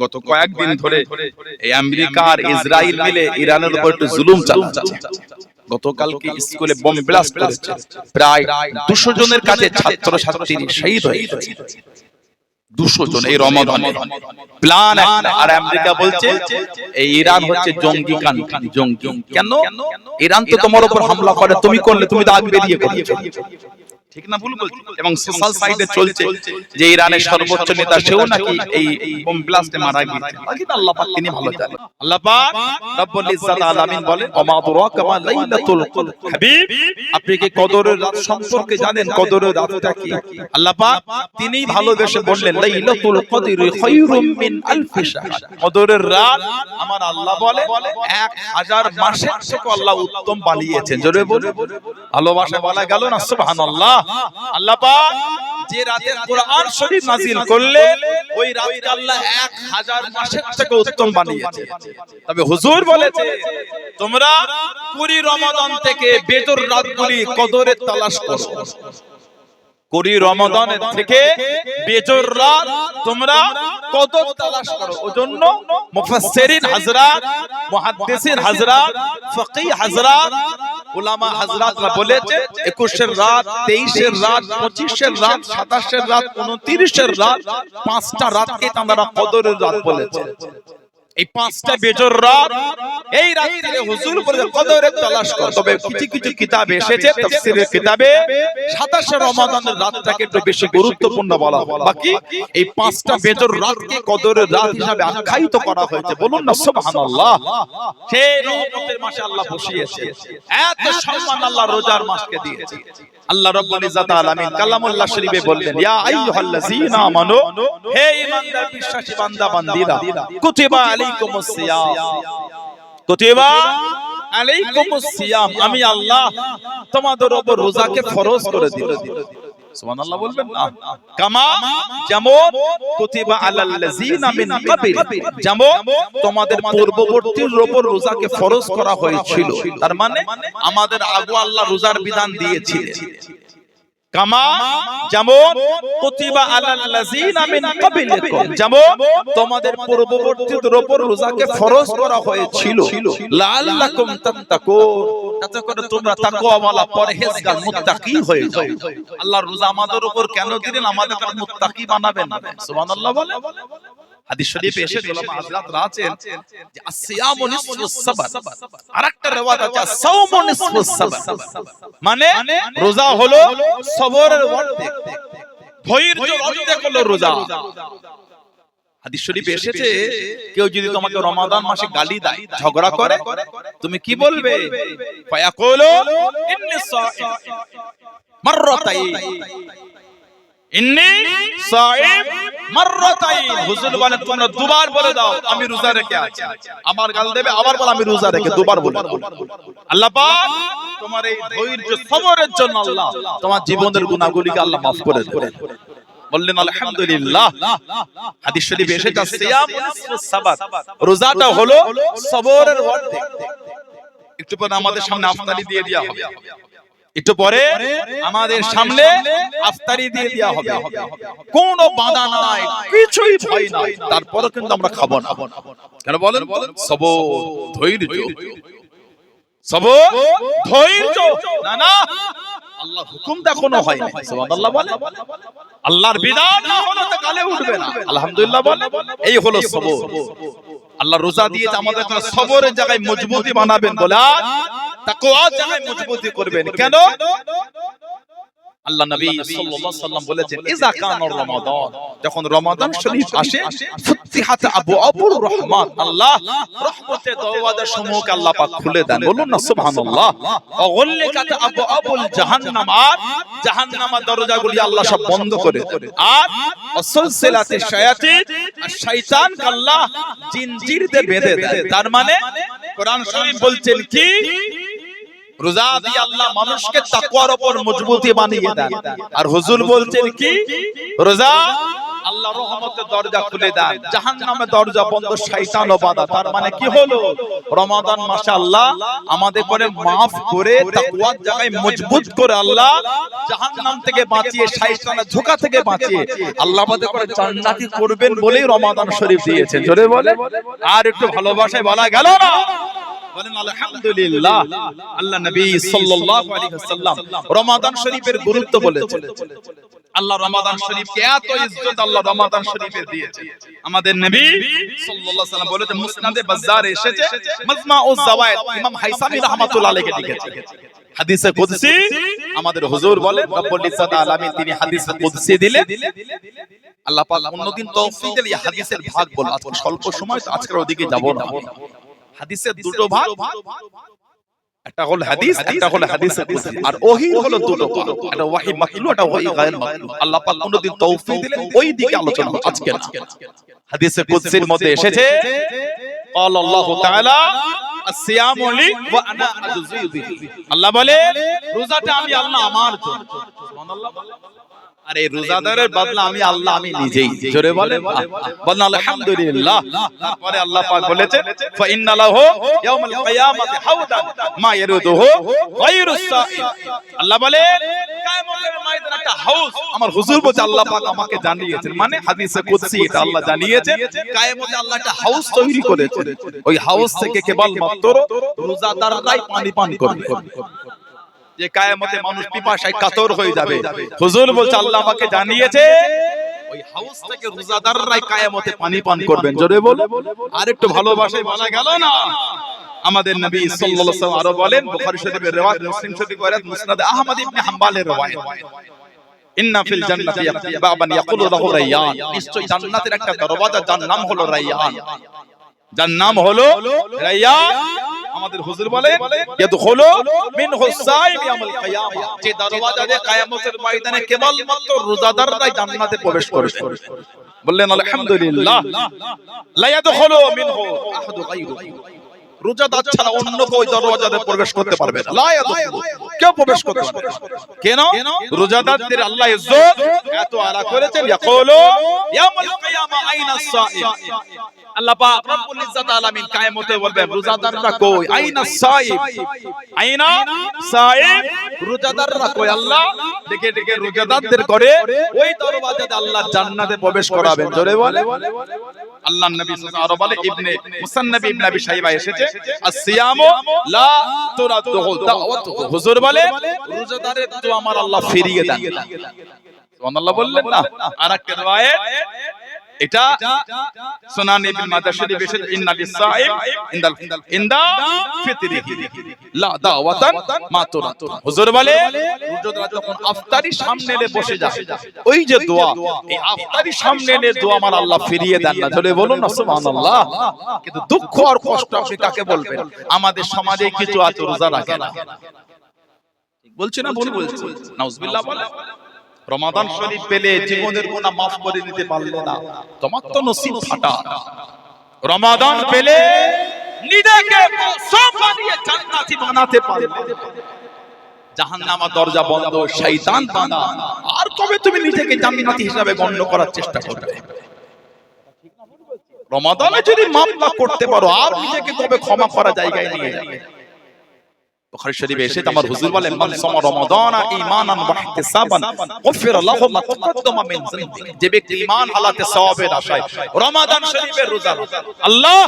গত কয়েকদিন ধরে এই আমেরিকা আর ইসরায়েল মিলে ইরানের উপর একটু জুলুম চালাচ্ছে। গতকালকে স্কুলে বোম ব্লাস্ট করেছে, প্রায় 200 জনের কাছে ছাত্র ছাত্রী শহীদ হয়ে গেছে। 200 জন এই রমাদানে প্ল্যান। আর আমেরিকা বলছে এই ইরান হচ্ছে জঙ্গি কান্ট্রি। জঙ্গি কেন? ইরান তো তোমার উপর হামলা করে, তুমি করলে তুমি দাগ বেরিয়ে করেছো, ঠিক না ভুল বলছি? এবং সোশ্যাল সাইটে চলছে যে ইরানের সর্বোচ্চ নেতা সেও নাকি এই বোম ব্লাস্টে মারা গিয়েছে। কিন্তু আল্লাহ পাক তিনি ভালো জানেন। আল্লাহ পাক রব্বুল ইজ্জাত আলামিন বলেন ওমা দুরাকা মা লাইলাতুল কদর। হাবিব, আপনি কি কদরের রাত সম্পর্কে জানেন? কদরের রাতটা কি? আল্লাহ পাক তিনিই ভালোবেসে বললেন লাইলাতুল কদরি খায়রুম মিন আলফি শাহর। কদরের রাত আমার আল্লাহ বলে 1000 মাসের থেকে আল্লাহ উত্তম বানিয়েছেন। জোরে বলুন ভালোবাসা বলা গেল না? সুবহানাল্লাহ। আল্লাহ পাক যে রাতে কোরআন শরীফ নাযিল করলেন ওই রাতকে আল্লাহ 1000 মাসের থেকে উত্তম বানিয়েছে। তবে হুজুর বলেছে তোমরা পুরি রমাদান থেকে বেজর রাতগুলি কদরের তালাশ করো। পুরি রমাদানের থেকে বেজর রাত তোমরা কদর তালাশ করো। ওজন্য মুফাসসিরিন হযরত, মুহাদ্দিসিন হযরত, ফকিহ হযরত, উলামা হযরতরা বলেছে 21 এর রাত, 23 এর রাত, 25 এর রাত, 27 এর রাত, 29 এর রাত, 5টা রাতকে তারা কদরের রাত বলেছে। এই 5টা বেজর রাত, এই রাতে হুজুর বলে কদরের তালাশ কর। তবে কিছু কিছু কিতাবে এসেছে, তাফসীরের কিতাবে 27 রমাদানের রাতটাকে একটু বেশি গুরুত্বপূর্ণ বলা হয়। বাকি এই 5টা বেজর রাতকে কদরের রাত হিসেবে আখ্যায়িত করা হয়েছে। বলুন না সুবহানাল্লাহ। সেই রহমতের মাসে আল্লাহ বসিয়েছে, এত সম্মান আল্লাহ রোজার মাসকে দিয়েছে। আল্লাহ রাব্বুল ইজ্জাত আলামিন কালামুল্লাহ শরীফে বললেন ইয়া আইয়ুহাল্লাযীনা আমানু, হে ঈমানদার বিশ্বাসী বান্দা বান্দীরা, কুতিবা আলাইকুমুস সিয়াম, কুতিবা আলাইকুমুস সিয়াম, আমি আল্লাহ তোমাদের উপর রোজাকে ফরজ করে দিলাম। সুবহানাল্লাহ বলবেন না? কামা, যেমন কুতিবা আলাল্লাযীনা মিন ক্বাবিল, যেমন তোমাদের পূর্ববর্তীর উপর রোজাকে ফরজ করা হয়েছিল। তার মানে আমাদের আগে আল্লাহ রোজার বিধান দিয়েছিলেন। কামা, যেমন কুতিবা আলাল্লাযীনা মিন ক্বাবিলিকুম, যেমন তোমাদের পূর্ববর্তীদের উপর রোজাকে ফরজ করা হয়েছিল। লাআল্লাকুম তাত্তাকুন, যাতে করে তোমরা তাকওয়াওয়ালা পরহেজগার মুত্তাকি হয়ে যাও। আল্লাহ রোজা আমাদের উপর কেন দিলেন? আমাদেরকে মুত্তাকি বানাবেন। সুবহানাল্লাহ বলে। হাদিস শরীফে এসেছে উলামা হযরতরা আছেন যে আসিয়ামু নিসফুস সাবার, আরেকটা riwayat আছে সাওমু নিসফুস সাবার, মানে রোজা হলো সবরের অর্ধেক, ধৈর্যের অর্ধেক হলো রোজা। হাদিস শরীফে এসেছে কেউ যদি তোমাকে রমাদান মাসে গালি দেয়, ঝগড়া করে, তুমি কি বলবে? ফায়াকুলু ইন্নী সাঈম মাররাতাইন, ইন্নী সাঈম মাররাতাইন। হুজুর বলেন তোমরা দুবার বলে দাও আমি রোজা রেখে আছি। আবার গাল দেবে, আবার বল আমি রোজা রেখে, দুবার বলে দাও। আল্লাহ পাক তোমার এই ধৈর্য সবরের জন্য আল্লাহ তোমার জীবনের গুনাহগুলিকে আল্লাহ maaf করে দেবে। বললেন আলহামদুলিল্লাহ। হাদিস শরীফে এসেছে সিয়াম নিসফুস সাবার, রোজাটা হলো সবরের অর্ধেক। একটু পরে আমাদের সামনে আফতারি দিয়ে দেয়া হবে, একটু পরে আমাদের সামনে আফতারি দিয়ে দেয়া হবে। কোনো বাধা নাই, কিছুই ভয় নাই, তারপরে কিন্তু আমরা খাবো না। কেন বলেন? সবর, ধৈর্য, সবর, ধৈর্য। না না, আল্লাহ হুকুমটা কোনো হয় না। সুবহানাল্লাহ বলে। আল্লাহর বিধান না হলে তো গালে উঠবে না। আলহামদুলিল্লাহ বলে। এই হলো সবর। আল্লাহ রোজা দিয়েছে আমাদের সবরের জায়গায় মজবুতি বানাবেন বলে, আর তাকওয়ার জায়গায় মজবুতি করবেন। কেন? আল্লাহ নবী সাল্লাল্লাহু আলাইহি ওয়াসাল্লাম বলেছেন ইযা কানা রমাদান, যখন রমাদান শরীফ আসে, ফুতিহাত আবওয়াবুর রহমান, আল্লাহ রহমতের দরওয়াজা সমূহকে আল্লাহ পাক খুলে দেন। বলুন না সুবহানাল্লাহ। ওয়া গুল্লিকাত আবওয়াবুল জাহান্নাম, আর জাহান্নামের দরজাগুলি আল্লাহ সব বন্ধ করে দেন। আর ওয়াসলসিলাতিশ শায়াতিন, আর শয়তানকে আল্লাহ জিনজির দিয়ে বেঁধে দেন। তার মানে কোরআন শরীফ বলছেন কি? রোজা দিয়ে আল্লাহ মানুষকে তাকওয়ার উপর মজবুতি বানিয়ে দেন। আর হুজুর বলছেন কি? রোজা আল্লাহ রহমতের দরজা খুলে দেন, জাহান্নামের দরজা বন্ধ, শয়তান ও বাধা। তার মানে কি হলো? রমাদান মাসে আল্লাহ আমাদের করে maaf করে তাকওয়ার জায়গায় মজবুত করে আল্লাহ জাহান্নাম থেকে বাঁচিয়ে, শয়তানের ধোঁকা থেকে বাঁচিয়ে আল্লাহ আমাদের করে জান্নাতি করবেন বলেই রমাদান শরীফ দিয়েছেন। জোরে বলে আর একটু ভালোবাসায় বলা গেল না? বলেন আলহামদুলিল্লাহ। আল্লাহ নবী সাল্লাল্লাহু আলাইহি ওয়াসাল্লাম রমাদান শরীফের গুরুত্ব বলেছেন। আল্লাহ রমাদান শরীফকে এত ইজ্জত আল্লাহ রমাদান শরীফের দিয়েছে। আমাদের নবী সাল্লাল্লাহু আলাইহি ওয়াসাল্লাম বলেছেন, মুসনাদে বাজ্জারে এসেছে, মাজমাউজ যাওয়ায়েদ ইমাম হাইসামি রাহমাতুল্লাহ আলাইহি লিখেছেন, হাদিসে কুদসি। আমাদের হুজুর বলেন রব্বুল ইজ্জাত আলামিন তিনি হাদিসে কুদসি দিলে আল্লাহ পাক অন্যদিন তৌফিক দিলে এই হাদিসের ভাগ বল। আজকে স্বল্প সময়, আজকের ওদিকে যাব না। হাদিসের দুটো ভাগ, একটা হলো হাদিস, একটা হলো হাদিসে কুদসি। আর ওহী হলো দুটো ভাগ, একটা ওহী মাকলু, একটা ওহী গায়র মাকলু। আল্লাহ পাক কোনদিন তৌফিক দিলে ওই দিকে আলোচনা হবে, আজকে না। হাদিসে কুদসির মধ্যে এসেছে, قال الله تعالى الصيام لي وانا اجزي به। আল্লাহ বলে রোজাটা আমি আল্লাহ আমার জন্য। সুবহানাল্লাহ। আর এই রোজাদারের বদলা আমি আল্লাহ আমি নিজেই। জোরে বলেন আলহামদুলিল্লাহ। তারপরে আল্লাহ পাক বলেছেন, ফা ইন্না লাহু ইয়াউমাল কিয়ামাতি হাউদান মা ইয়ারুদুহু গায়রুস সাইম। আল্লাহ বলে কিয়ামতের ময়দানে একটা হাউস আমার হুজুর বলে আল্লাহ পাক আমাকে জানিয়েছেন, মানে হাদিসে কুদসি এটা আল্লাহ জানিয়েছেন, কিয়ামতে আল্লাহ একটা হাউস তৈরি করেছেন। ওই হাউস থেকে কেবল মাত্র রোজাদাররাই পানি পান করবে। যে কিয়ামতে মানুষ পিপাসায় কাতর হয়ে যাবে, হুজুর বলছে আল্লাহ আমাকে জানিয়েছে ওই হাউস থেকে রোজাদাররাই কিয়ামতে পানি পান করবেন। জোরে বলো আর একটু ভালোবাসায় বলা গেল না? আমাদের নবী সাল্লাল্লাহু আলাইহি ওয়াসাল্লাম আরো বলেন, বুখারী শরীফের রিওয়ায়াত, মুসলিম শরীফের রিওয়ায়াত, মুসনাদ আহমদ ইবনে হাম্বলের রিওয়ায়াত, ইন্না ফিল জান্নাতি বাবান ইয়াকুলু লাহু রায়্যান। নিশ্চয় জান্নাতের একটা দরওয়াজা, যার নাম হলো রায়্যান, যার নাম হলো রায়্যান। আমাদের হুজুর বলে ইয়াদখুলু মিনহু সাইম ইয়াউমুল কিয়ামা, যে দরওয়াজা দিয়ে কিয়ামতের ময়দানে কেবল মাত্র রোজাদাররাই জান্নাতে প্রবেশ করবে। বললেন আলহামদুলিল্লাহ। লা ইয়াদখুলু মিনহু আহাদু গায়রু, রোজাদার ছাড়া অন্য কেউ ওই দরওয়াজা দিয়ে প্রবেশ করতে পারবে না। লা ইয়াদখুলু, কেউ প্রবেশ করতে পারবে না। কেন? রোজাদারদের আল্লাহ ইজ্জত এত আলা করেছেন। ইয়াকুলু ইয়াউমুল কিয়ামা আইনা সাইম, আল্লাহ পাক রব্বুল ইজ্জাত আলামিন কিয়ামতে বলবেন রোজাদাররা কই? আইনা সাইম, আইনা সাইম, রোজাদাররা কই? আল্লাহ ডেকে ডেকে রোজাদারদের করে ওই দরওয়াজাতে আল্লাহ জান্নাতে প্রবেশ করাবেন। জোরে বলে আল্লাহর নবী সাল্লাল্লাহু আলাইহি ওয়াসাল্লাম ইবনে মুসান্নাফ ইবনে আবি শাইবা এসেছে, আসসিয়ামু লা তুরাদ্দু দাওয়াতুহু। হুজুর বলে রোজাদারের দোয়া আমার আল্লাহ ফিরিয়ে দেন। সুবহানাল্লাহ বললেন না? আরেকটা রিওয়ায়াত, এটা সুনান ইবনে মাজাহ শরীফ এসেছে, ইন্না লিসাইম ইনদা ফিতরিহি লা দাওয়াতান মা তুরাদ। হুজুর বলে রোজাদার যখন ইফতারি সামনে এনে বসে যায়, ওই যে দোয়া, এই ইফতারি সামনে এনে দোয়া আমার আল্লাহ ফিরিয়ে দেন না। জোরে বলুন না সুবহানাল্লাহ। কিন্তু দুঃখ আর কষ্ট আপনি কাকে বলবেন? আমাদের সমাজে কিছু আছে রোজা রাখে না। ঠিক বলছি না? ভুল বলছি? নাউজুবিল্লাহ বলে রমাদান শরীফ পেলে জীবনের গুনাহ maaf করে দিতে পারলে না, তোমার তো নসিব ফাটা। রমাদান পেলে নিজেকে মাসুম বানিয়ে জান্নাতি বানাতে পারলে, জাহান্নামের দরজা বন্ধ, শয়তান বাঁধা, আর কবে তুমি নিজেকে জান্নাতি হিসাবে গণ্য করার চেষ্টা করবে? রমাদানে যদি maaf না করতে পারো, আর নিজেকে কবে ক্ষমা করা জায়গায় নিয়ে যাবে? বুখারী শরীফে এসেছে, আমার হুজুর বলেন মান সামা রমাদানা ঈমানান ওয়া ইহতিসাবান গুফিরা লাহু মা তাকাদ্দামা মিন যানবি। যে ব্যক্তি ঈমান হালাতে সওয়াবের আশায় রমাদান শরীফের রোজা রাখে, আল্লাহ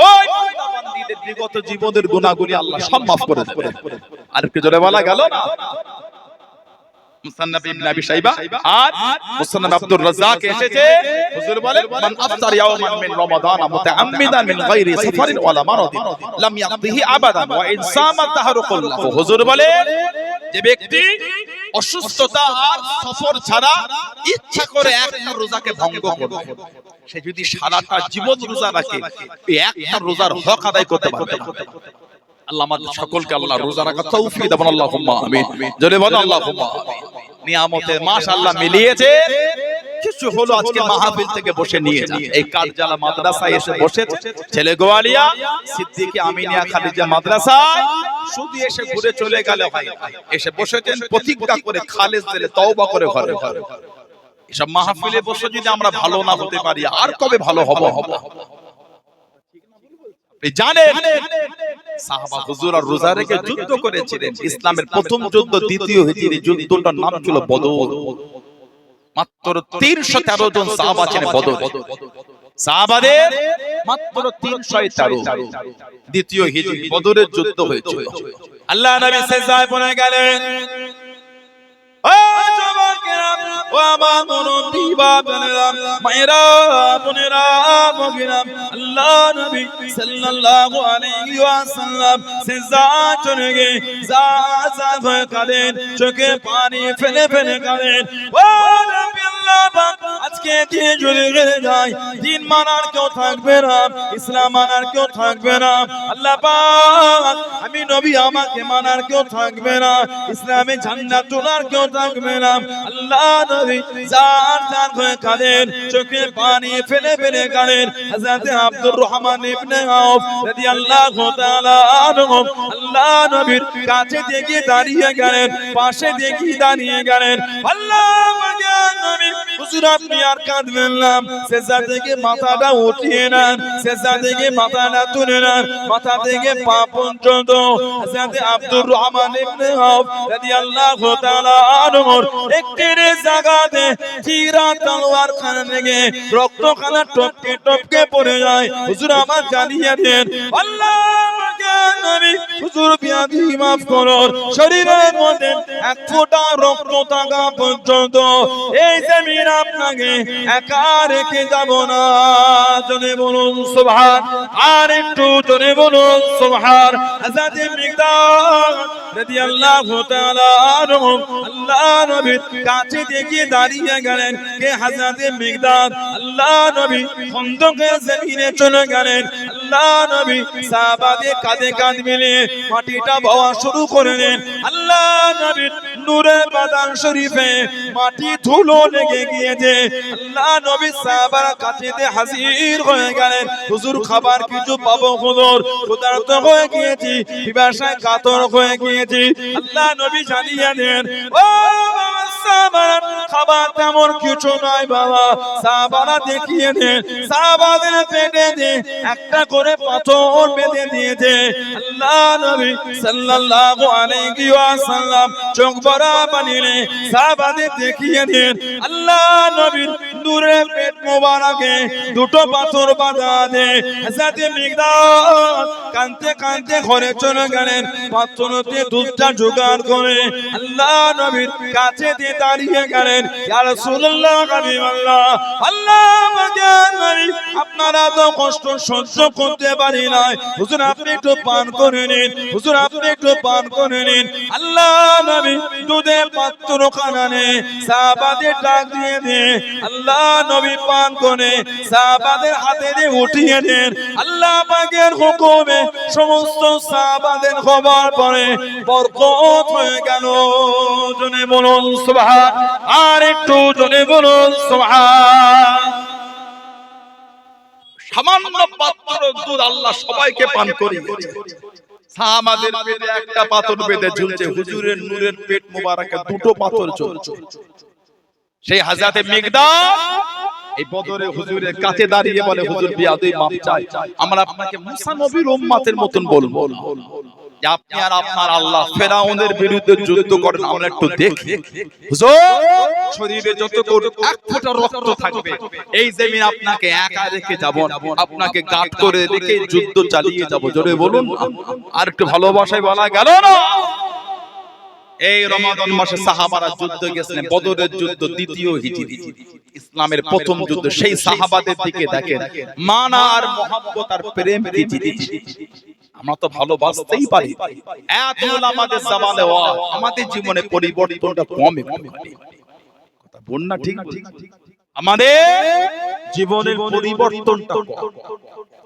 ওই বান্দাদের বিগত জীবনের গুনাহগুলি আল্লাহ সব maaf করে দেবে। আর কি জোরে বলা গেল না? মুসান্নাফ ইবনে আবি শাইবা আর মুসান্নাফ আব্দুর রাজ্জাক এসেছে, হুজুর বলেন মান আফতার ইয়াওমান মিন রমাদান মুতাআম্মিদান মিন গায়রি সাফারিন ওয়ালা মারাদিন লাম ইয়াকদিহি আবাদান ওয়া ইন সামা তাহরু কুল্লাহু। হুজুর বলেন যে ব্যক্তি অসুস্থতা আর সফর ছাড়া ইচ্ছা করে একটা রোজাকে ভঙ্গ করবে, সে যদি সারাটা জীবন রোজা রাখে, এই একটা রোজার হক আদায় করতে পারবে না। আল্লাহ আমাদের সকলকে আল্লাহ রোজা রাখার তৌফিক দান, আল্লাহুম্মা আমিন। জোরে বলো আল্লাহুম্মা আমিন। নিয়ামতের মাস আল্লাহ মিলিয়েছে, কিছু হলো আজকে মাহফিল থেকে বসে নিয়ে যান। এই কারজালা মাদ্রাসায় এসে বসেছে, ছেলে গোয়ালিয়া সিদ্দিকী আমিনিয়া খাদিজা মাদ্রাসায় শুধু এসে ঘুরে চলে গেল হয়, এসে বসেছেন প্রতিজ্ঞা করে খালেস দিলে তওবা করে ঘরে ঘরে এসব মাহফিলে বসে যদি আমরা ভালো না হতে পারি আর কবে ভালো হব? জানেন সাহাবা হুজুর আর রোজা রেখে যুদ্ধ করেছিলেন। ইসলামের প্রথম যুদ্ধ দ্বিতীয় হিজরি যুদ্ধটার নাম ছিল বদর। মাত্র 313 জন সাহাবা ছিলেন বদর। সাহাবাদের মাত্র 313। দ্বিতীয় হিজরি বদরের যুদ্ধ হয়েছিল। আল্লাহ নবী সিজদায় পড়ে গেলেন। ও যুবকেরা, ও আমার মুরব্বি বাবারা, মায়েরা, বোনেরা, ভগিরা, আল্লাহ নবী সাল্লাল্লাহু আলাইহি ওয়াসাল্লাম সিজদায় চলে গিয়ে যা ভয় কাঁদেন, চোখে পানি ফেলে ফেলে কাঁদেন। ও নবী আল্লাহ পাক, আজকে দিন চলে গেলে যায়, দিন মানার কেউ থাকবে না, ইসলাম মানার কেউ থাকবে না। আল্লাহ পাক, আমি নবী আমাকে মানার কেউ থাকবে না, ইসলামে জান্নাত তোলার কেউ থাকবে না। আল্লাহ নবী জান হয়ে কাঁদেন, চোখে পানি ফেলে ফেলে কাঁদেন। হযরত আব্দুর রহমান ইবনে আউফ রাদিয়াল্লাহু তাআলা আনহু আল্লাহ নবীর কাছে দেখে দাঁড়িয়ে গেলেন, পাশে দেখে দাঁড়িয়ে গেলেন। আল্লাহ নবী, হুজুর আপনি আর কাঁদবেন না, সিজদা থেকে মাথাটা উঠিয়ে নেন, সিজদা থেকে মাথাটা তুলে নেন, মাথা থেকে পা পর্যন্ত। হযরত আব্দুর রহমান ইবনে আউফ রাদিয়াল্লাহু তাআলা আনহু একটি জায়গাতে তীরা তলোয়ার খানা লেগে রক্তখানা টপকে টপকে পড়ে যায়। হুজুর আমার জানিয়ে দেন। আল্লাহ নবী, হুজুর বিয়াদি মাফ করুন, শরীরের মধ্যে এক ফোঁটা রক্ত থাকা পর্যন্ত এই জমিন আপনাকে একা রেখে যাব না। জোরে বলুন সুবহান, আর একটু জোরে বলুন সুবহান। হযরত মিকদাদ রাদিয়াল্লাহু তাআলা আনহু আল্লাহ নবীর কাছে দেখে দাঁড়িয়ে গেলেন। কে? হযরত মিকদাদ। আল্লাহ নবী খন্দকের জমিনে চলে গেলেন। আল্লাহ নবী সাহাবাদের কাঁধে কাঁধ মিলিয়ে মাটিটা বওয়া শুরু করলেন। আল্লাহ নবীর নূরে বাদান শরীফে মাটি ধুলো লেগে গিয়েছে। আল্লাহ নবী সাহাবার কাছে হাজির হয়ে গেলেন। হুজুর খাবার কিছু পাবো হুজুর, ক্ষুধার্ত হয়ে গিয়েছি, পিপাসায় কাতর হয়ে গিয়েছি। আল্লাহ নবী জানিয়ে দেন, ও সাহাবারা, খাবার তেমন কিছু নয় বাবা। সাহাবারা দেখিয়ে দেন, সাহাবাদের পেটে দিয়ে একটা করে পাথর বেঁধে দিয়েছে। আল্লাহ নবী সাল্লাল্লাহু আলাইহি ওয়াসাল্লাম চোখ ভরা পানিতে সাহাবাদের দেখিয়ে দেন। আল্লাহ নবীর নূরে পেট মোবারকে দুটো পাথর বাঁধা আছে। হযরত মিকদাদ কাঁদতে কাঁদতে ঘরে চলে গেলেন, পাত্রতে দুধটা জোগাড় করে আল্লাহ নবীর কাছে দিয়ে দাঁড়িয়ে গেলেন। ইয়া রাসূলুল্লাহ, হাবিবাল্লাহ, আল্লাহ নবী, আপনারা তো কষ্ট সহ্য করতে পারি না, হুজুর আপনি একটু পান করে নিন, হুজুর আপনি একটু পান করে নিন। আল্লাহ নবী দুধের পাত্র খানানে সাহাবাদের ডাক দিয়ে দেন। আল্লাহ নবী পান করে সাহাবাদের হাতে দিয়ে উঠিয়ে দেন। আল্লাহ পাকের হুকুমে সমস্ত সাহাবাদের খবর পড়ে বরকত হয়ে গেল। জোরে বলুন সুবহান, আর একটু জোরে বলুন সুবহান। সামান্য পাত্র দুধ আল্লাহ সবাইকে পান করিয়েছে। সাহাবাদের পেটে একটা পাথর বেঁধে ঝুলছে, হুজুরের নূরের পেট মোবারকে দুটো পাথর ঝুলছে। সেই হযরত মিকদাদ এই বদরে হুজুরের কাছে দাঁড়িয়ে বলে, হুজুর বিয়াদি মাফ চাই, আমরা আপনাকে মুসা নবীর উম্মতের মতন বলবো না, যে আপনি আর আপনার আল্লাহ ফেরাউনের বিরুদ্ধে যুদ্ধ করেন, আমরা একটু দেখি। হুজুর শরীরে যত এক ফোঁটা রক্ত থাকবে এই জমিন আপনাকে একা রেখে যাব, আপনাকে গাঁট করে রেখে যুদ্ধ চালিয়ে যাব। জোরে বলুন, আর একটু ভালোবাসায় বলা গেল না? এই রমাদান মাসে সাহাবারা যুদ্ধ গেছিলেন, বদরের যুদ্ধ দ্বিতীয় হিজরি, ইসলামের প্রথম যুদ্ধ। সেই সাহাবাদের দিকে দেখেন, মানা আর মহব্বত আর প্রেম কি জিনিস। আমরা তো ভালোবাসতেই পারি, এত আমাদের জবানে আমাদের জীবনে পরিবর্তনটা কমে কমে কথা বল না, ঠিক আমাদের জীবনের পরিবর্তনটা কম।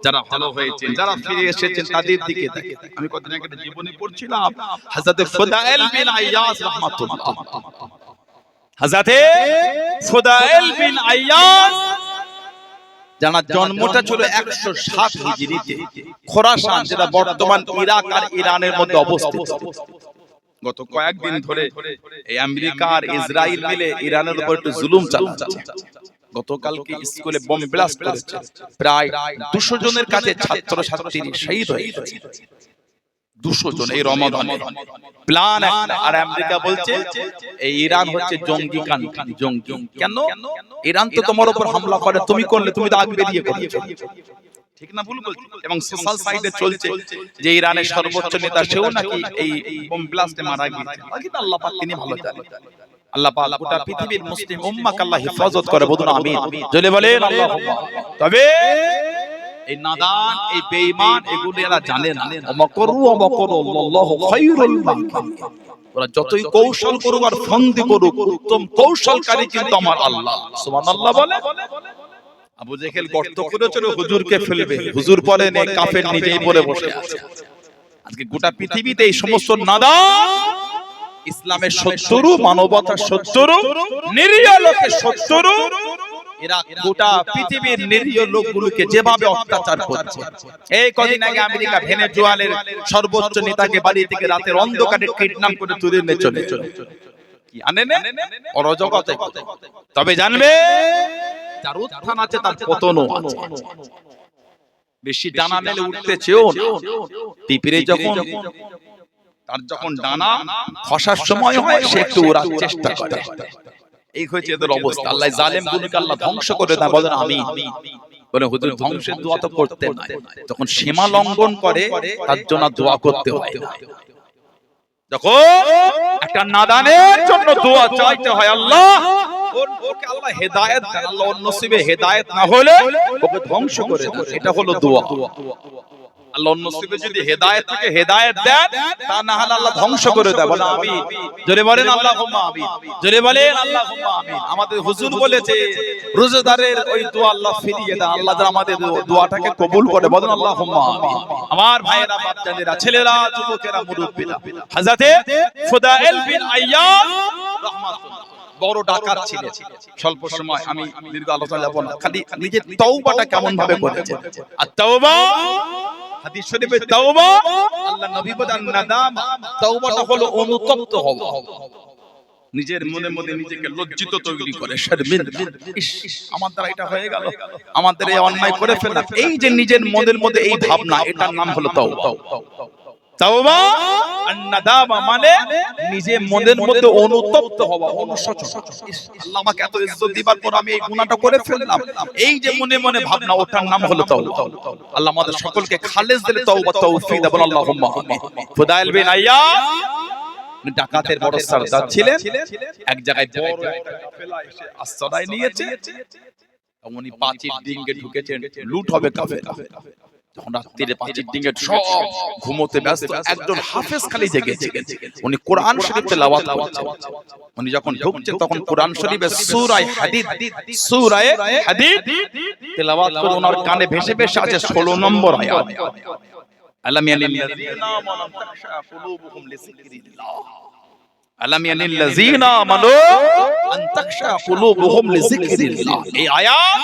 যারা ভালো হয়েছেন, যারা ফিরে এসেছেন তাদের দিকে দেখেন। আমি কতদিন আগে জীবনী পড়ছিলাম, হযরত ফুদাইল বিন আইয়াস রাহমাতুল্লাহ, হযরত ফুদাইল বিন আইয়াস যার জন্মটা ছিল 107 হিজরিতে, খোরাসান যেটা বর্তমান ইরাক আর ইরানের মধ্যে অবস্থিত। গত কয়েকদিন ধরে এই আমেরিকা আর ইসরায়েল মিলে ইরানের উপর একটু জুলুম চালাচ্ছে। গতকালকে স্কুলে বোম ব্লাস্ট করেছে, প্রায় 200 জনের কাছে ছাত্র ছাত্রী শহীদ হয়ে গেছে। 200 জন এই রমাদানে। প্ল্যান একটা। আর আমেরিকা বলছে এই ইরান হচ্ছে জঙ্গি কান্ট্রি, জঙ্গি। কেন? ইরান তো তোমার উপর হামলা করে, তুমি করলে তুমি তো আগে বেরিয়ে করেছো, ঠিক না ভুল বলছি? এবং সোশ্যাল সাইটে চলছে যে ইরানের সর্বোচ্চ নেতা সেও নাকি এই বোম ব্লাস্টে মারা গিয়েছে। বাকি তো আল্লাহ পাক তিনি ভালো জানেন। আল্লাহ পাক গোটা পৃথিবীর মুসলিম উম্মাহকে আল্লাহ হেফাজত করে, বলুন আমিন। জলে বলেন আল্লাহুম্মা। তবে এই নাদান, এই বেঈমান, এগুলো এরা জানে না। ওমাকরু ওমাকরু আল্লাহু খায়রুল মাকিরিন। ওরা যতই কৌশল করুক আর ফন্দি করুক, উত্তম কৌশলকারী কিন্তু আমার আল্লাহ। সুবহানাল্লাহ বলে। আবু জেহেল গর্ত করেছিল হুজুরকে ফেলবে, হুজুর পরে নে কাফের নিজেই পড়ে বসে আছে। আজকে গোটা পৃথিবীতে এই সমস্ত নাদান, ইসলামের শত্রু, মানবতার শত্রু, নিরীহ লোকের শত্রু, এরা গোটা পৃথিবীর নিরীহ লোকগুলোকে যেভাবে অত্যাচার করছে। এই কদিন আগে আমেরিকা ভেনেজুয়েলার সর্বোচ্চ নেতাকে বাড়ি থেকে রাতের অন্ধকারে কিডন্যাপ করে তুলে নিয়ে চলে কি আনে না অরজগতে। তবে জানবে যার উত্থান আছে তার পতনও আছে। বেশি ডানা মেলে উঠতে চেয়েও না। পিঁপড়ে যখন ডানা খসার সময় হয় সে একটু ওড়ার চেষ্টা করে। এই হয়েছে এদের অবস্থা। আল্লাহ জালেম গুলোকে আল্লাহ ধ্বংস করে দেয়, বলেন আমিন। বলে হুজুর ধ্বংসের দোয়া তো করতে নাই, যখন সীমা লঙ্ঘন করে তার জন্য দোয়া করতে হয় না। যখন একটা নাদানের জন্য দোয়া চাইতে হয়, আল্লাহ ওকে আল্লাহ হেদায়েত দেন, আল্লাহ ওর নসিবে হেদায়েত না হলে ওকে ধ্বংস করে দেন। এটা হলো দোয়া। আল্লাহ ওর নসিবে যদি হেদায়েত থেকে হেদায়েত দেন, তা না হলে আল্লাহ ধ্বংস করে দেন। বলেন আমিন। জোরে বলেন আল্লাহুম্মা আমিন। জোরে বলেন আল্লাহুম্মা আমিন। আমাদের হুজুর বলেছে রোজাদারের ওই দোয়া আল্লাহ ফিরিয়ে দেন। আল্লাহ যেন আমাদের দোয়াটাকে কবুল করে, বলেন আল্লাহুম্মা আমিন। আমার ভাইয়েরা, বাচ্চাদেরা, ছেলেরা, যুবকেরা, মুরব্বিরা, হযরতে ফুদাইল বিন আইয়াদ রাহমাতুল্লাহ বড় ডাকাত ছিলেন। স্বল্প সময় আমি দীর্ঘ আলোচনা যাব না, খালি নিজের তওবাটা কেমন ভাবে করেছেন। আর তওবা, হাদিস শরীফে তওবা, আল্লাহ নবী বলেন নাদামা, তওবাটা হলো অনুতপ্ত হওয়া, নিজের মনে মনে নিজেকে লজ্জিত তৈরি করে। শর্মিন্দা, ইস আমার দ্বারা এটা হয়ে গেল, আমাদের এই অন্যায় করে ফেললাম, এই যে নিজের মনের মধ্যে এই ভাবনা, এটার নাম হলো তওবা। তওবা আন-নাদামা মানে নিজে মনের মধ্যে অনুতপ্ত হওয়া, অনুশোচনা। আল্লাহ আমাকে এত ইজ্জত দিবার পর আমি এই গুনাহটা করে ফেললাম, এই যে মনে মনে ভাবনা, ওটার নাম হলো তওবা। আল্লাহ আমাদের সকলকে খালেস দিলে তওবা তৌফিক দেন, আল্লাহুম্মা আমিন। ফুদাইল বিন আইয়াদ ডাকাতের বড় সরদার ছিলেন। এক জায়গায় বড় একটা কাফেলা এসে আশ্রয় নিয়েছে। উনি পাঁচির ডিঙ্গে ঢুকেছেন, লুট হবে কাফেলা। তখন রাত্রিরে পাঁচির ডিঙ্গে সব ঘুমোতে ব্যস্ত, একজন হাফেজ খালি জেগেছে। উনি কোরআন শরীফ তেলাওয়াত করছেন। উনি যখন ঢুকছেন তখন কোরআন শরীফের সূরা হাদীদ তেলাওয়াত করে ওনার কানে ভেসে ভেসে আছে 16 নম্বর আয়াত। আলাম ইয়ানিল্লাযীনা আমানু তাখশা কুলুবুহুম লিযিকরিল্লাহ। আলাম ইয়ানিল্লাযীনা আমানু আন তাখশা কুলুবুহুম লিযিকরিল্লাহ। এই আয়াত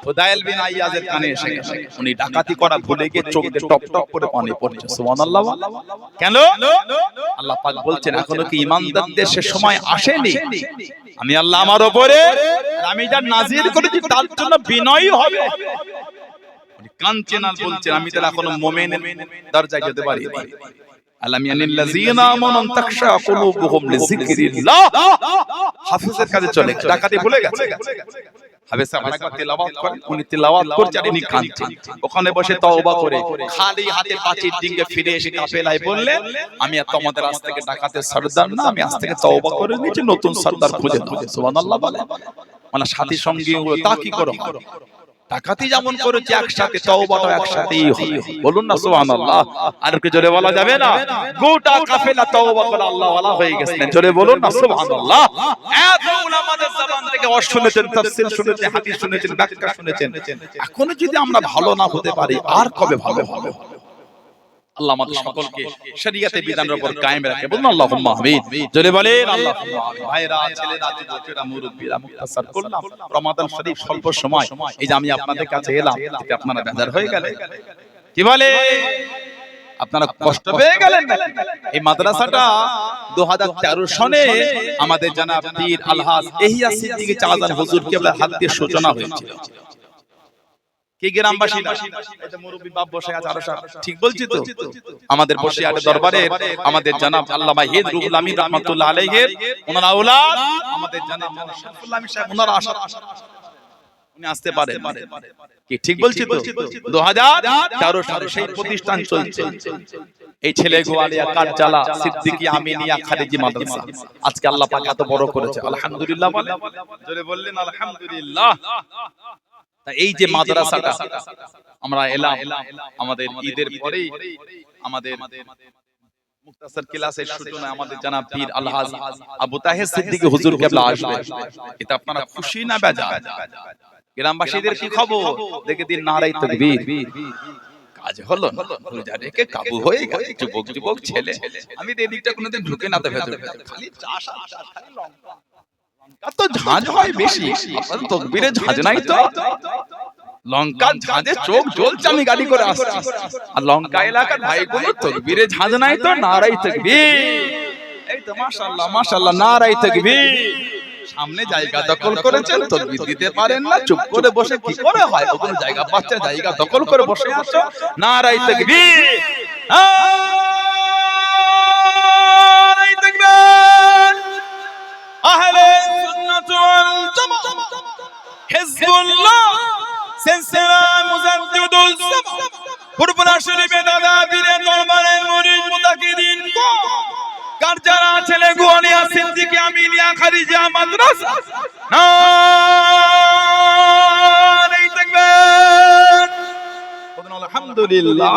ফুদাইল বিন আইয়াজের কানে এসে গেছে। উনি ডাকাতি করা ভুলে গিয়ে চোখ দিয়ে টপ টপ করে পানি পড়ছে। সুবহানাল্লাহ। কেন? আল্লাহ পাক বলছেন এখনো কি ঈমানদারদের সে সময় আসেনি? আমি আল্লাহ আমার উপরে আমি যা নাজিল করেছি তার জন্য বিনয়ী হবে। উনি কাঁদছেন আর বলছেন আমি তাহলে এখনো মুমিনের দরজায় যেতে পারি না। আলাম ইয়ানিল্লাযীনা আমানু তাখশা কুলুবুহুম লিযিকরিল্লাহ। হাফেজের কাছে চলে ডাকাতি ভুলে গেছে। হাফেজ সাহেব আরেকবার তেলাওয়াত করেন, উনি তেলাওয়াত করছেন আর ইনি কাঁদছেন। ওখানে বসে তওবা করে খালি হাতে পাঁচির ডিঙ্গে ফিরে এসে কাফেলায় বললেন আমি আর তোমাদের আজ থেকে ডাকাতের সরদার না, আমি আজ থেকে তওবা করে নিয়েছি, নতুন সরদার খুঁজে নাও। সুবহানাল্লাহ বলে। মানে সাথী সঙ্গী তা কি করো, ডাকাতি যেমন করেছে একসাথে তওবাটাও একসাথেই হবে। বলুন না সুবহানাল্লাহ। আর কি জোরে বলা যাবে না? গোটা কাফেলা তওবা করে আল্লাহ ওয়ালা হয়ে গেছেন। জোরে বলুন না সুবহানাল্লাহ। এত উলামাদের জবান থেকে ওয়াজ শুনেছেন, তাফসীর শুনেছেন, হাদিস শুনেছেন, ব্যাখ্যা শুনেছেন। এখন যদি আমরা ভালো না হতে পারি আর কবে ভালো হবে? আল্লাহ আমাদের সকলকে শরীয়তের বিধানের উপর কায়েম রাখে। বলুন আল্লাহুম্মা আমিন। জোরে বলেন আল্লাহুম্মা আমিন। ভাইরা, ছেলেরা, যুবকেরা, মুরব্বিরা, মুখতাসার করলাম রমাদান শরীফ স্বল্প সময়, এই যে আমি আপনাদের কাছে এলাম, এতে আপনারা বেজার হয়ে গেলেন? কি বলে আপনারা কষ্ট পেয়ে গেলেন। এই মাদ্রাসাটা 2013 সনে আমাদের জনাব পীর আলহাজ এহিয়া সিদ্দিকী চাচাজান হুজুর কেবলার হাত দিয়ে সূচনা হয়েছিল। কি গ্রামবাসী না এটা মুরব্বি বাপ বসে আছে আরো ঠিক বলছি তো? আমাদের বসিরহাটের দরবারে আমাদের জনাব আল্লামা হিদ রুহুল আমিন রাহমাতুল্লাহ আলাইহির ওনার আওলাদ আমাদের জনাব শামসুল্লাহ আমিন সাহেব ওনারা উনি আসতে পারেন কি ঠিক বলছি তো? 2013 সালে সেই প্রতিষ্ঠান চলছে। এই ছেলে গোয়ালিয়া কাঠজালা সিদ্দিকী আমিনিয়া খারিজি মাদ্রাসা আজকে আল্লাহ পাক এত বড় করেছে, আলহামদুলিল্লাহ বলেন, জোরে বললেন আলহামদুলিল্লাহ। এই যে মাদ্রাসাটা আমরা এলাম আমাদের ঈদের পরেই আমাদের মুক্তাসার ক্লাসের সূচনা আমাদের জনাব পীর আলহাজ আবু তাহের সিদ্দিকী হুজুর কেবলা আসবে। এটা আপনারা খুশি না বেজার? গ্রামবাসীদের কি খবর? দেখে দিন নারাই তাকবীর। কাজ হলো না, রোজা রেখে কাবু হয়ে গেছে যুবক যুবক ছেলে। আমি এই দিকটা কোনোদিন ঢুকে না তো ভেতরে খালি চাষ আর চাষ, খালি লঙ্কা এত ঝাঁজ হয় বেশি। আপনাদের তকবীরে ঝাঁজ নাই তো? লঙ্কার ঝাঁজে চোখ জ্বলছে, আমি গাড়ি করে আসছি। আর লঙ্কা এলাকার ভাইগুলো তকবীরে ঝাঁজ নাই তো? নারাই তাকবীর। এই তো মাশাআল্লাহ মাশাআল্লাহ, নারাই তাকবীর। সামনে জায়গা দখল করেছেন, তকবীর দিতে পারেন না, চুপ করে বসে কি করে হয়? ওখানে জায়গা পাচ্ছে, জায়গা দখল করে বসে আছো। নারাই তাকবীর, নারাই তাকবীর। আহলে সুন্নাত ওয়াল জামাত হিজবুল্লাহ সিলসিলা মুজাদ্দিদুল জামাত ফুরফুরা শরীফে দাদা পীরের দরবারে মুরিদ মুতাকিদিন কো কারজারা ছেলে গোয়ালিয়া সিদ্দিকী আমিনিয়া খারিজা মাদ্রাসা নারায়ে তাকবীর। আলহামদুলিল্লাহ।